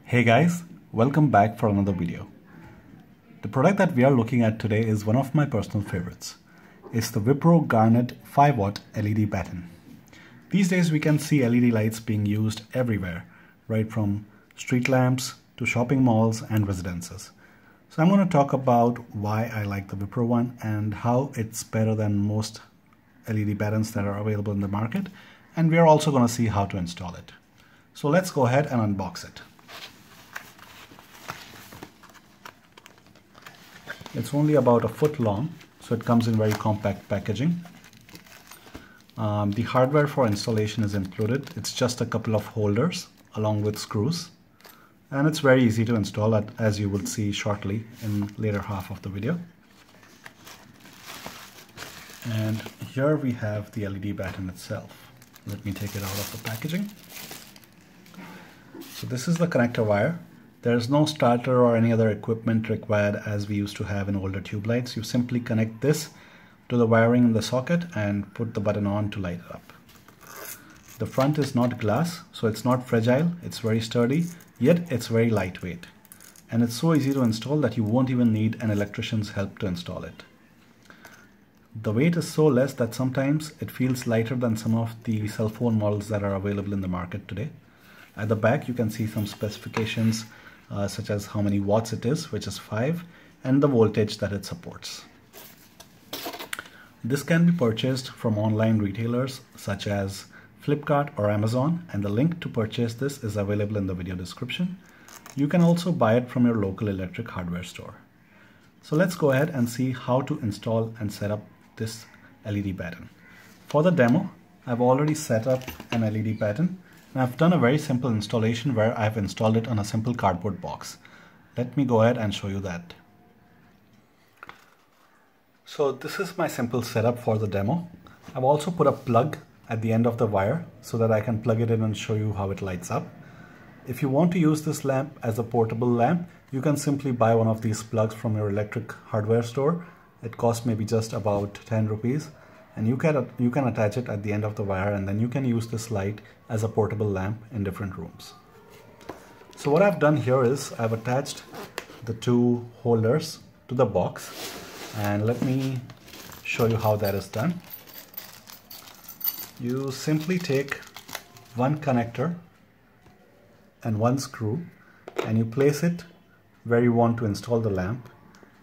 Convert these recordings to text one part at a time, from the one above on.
Hey guys, welcome back for another video. The product that we are looking at today is one of my personal favorites. It's the Wipro Garnet 5 watt LED batten. These days we can see LED lights being used everywhere, right from street lamps to shopping malls and residences. So I'm going to talk about why I like the Wipro one and how it's better than most LED battens that are available in the market, and we are also going to see how to install it. So let's go ahead and unbox it. It's only about a foot long, so it comes in very compact packaging. The hardware for installation is included. It's just a couple of holders along with screws, and it's very easy to install, as you will see shortly in later half of the video. And here we have the LED batten itself. Let me take it out of the packaging. So this is the connector wire. There is no starter or any other equipment required as we used to have in older tube lights. You simply connect this to the wiring in the socket and put the button on to light it up. The front is not glass, so it's not fragile, it's very sturdy, yet it's very lightweight. And it's so easy to install that you won't even need an electrician's help to install it. The weight is so less that sometimes it feels lighter than some of the cell phone models that are available in the market today. At the back you can see some specifications such as how many watts it is, which is 5, and the voltage that it supports. This can be purchased from online retailers such as Flipkart or Amazon, and the link to purchase this is available in the video description. You can also buy it from your local electric hardware store. So let's go ahead and see how to install and set up this LED batten. For the demo, I've already set up an LED batten. And I've done a very simple installation where I've installed it on a simple cardboard box. Let me go ahead and show you that. So this is my simple setup for the demo. I've also put a plug at the end of the wire so that I can plug it in and show you how it lights up. If you want to use this lamp as a portable lamp, you can simply buy one of these plugs from your electric hardware store. It costs maybe just about 10 rupees. And you can attach it at the end of the wire, and then you can use this light as a portable lamp in different rooms. So what I've done here is I've attached the two holders to the box, and let me show you how that is done. You simply take one connector and one screw, and you place it where you want to install the lamp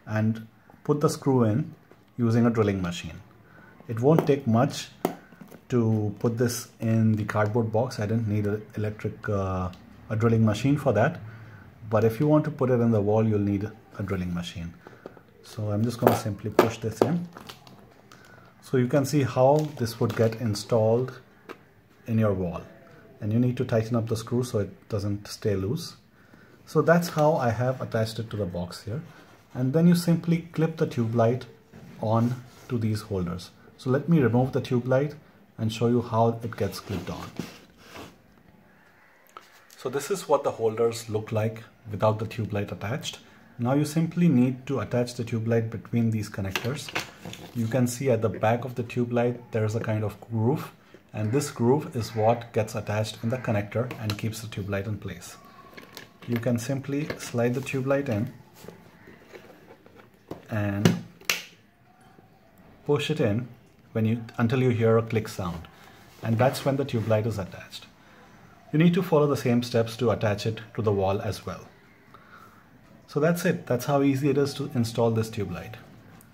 and put the screw in using a drilling machine. It won't take much to put this in the cardboard box. I didn't need a drilling machine for that. But if you want to put it in the wall, you'll need a drilling machine. So I'm just going to simply push this in. So you can see how this would get installed in your wall. And you need to tighten up the screw so it doesn't stay loose. So that's how I have attached it to the box here. And then you simply clip the tube light on to these holders. So let me remove the tube light and show you how it gets clipped on. So this is what the holders look like without the tube light attached. Now you simply need to attach the tube light between these connectors. You can see at the back of the tube light there is a kind of groove, and this groove is what gets attached in the connector and keeps the tube light in place. You can simply slide the tube light in and push it in until you hear a click sound, and that's when the tube light is attached. You need to follow the same steps to attach it to the wall as well. So that's it. That's how easy it is to install this tube light.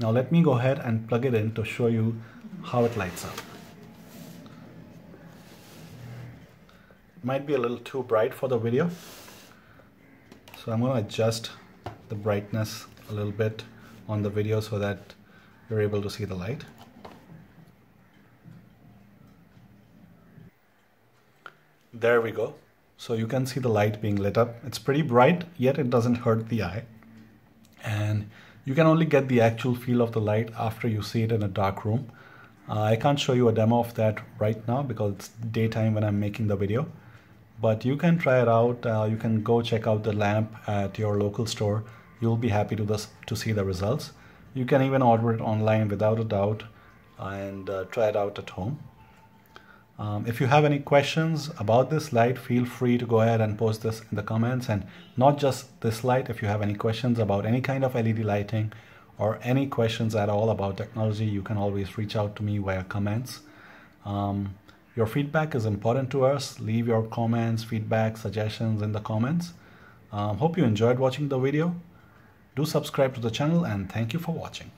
Now let me go ahead and plug it in to show you how it lights up. It might be a little too bright for the video, so I'm going to adjust the brightness a little bit on the video so that you're able to see the light. There we go. So you can see the light being lit up. It's pretty bright, yet it doesn't hurt the eye. And you can only get the actual feel of the light after you see it in a dark room. I can't show you a demo of that right now because it's daytime when I'm making the video. But you can try it out. You can go check out the lamp at your local store. You'll be happy to see the results. You can even order it online without a doubt and try it out at home. If you have any questions about this light, feel free to go ahead and post this in the comments. And not just this light, if you have any questions about any kind of LED lighting or any questions at all about technology, you can always reach out to me via comments. Your feedback is important to us. Leave your comments, feedback, suggestions in the comments. Hope you enjoyed watching the video. Do subscribe to the channel, and thank you for watching.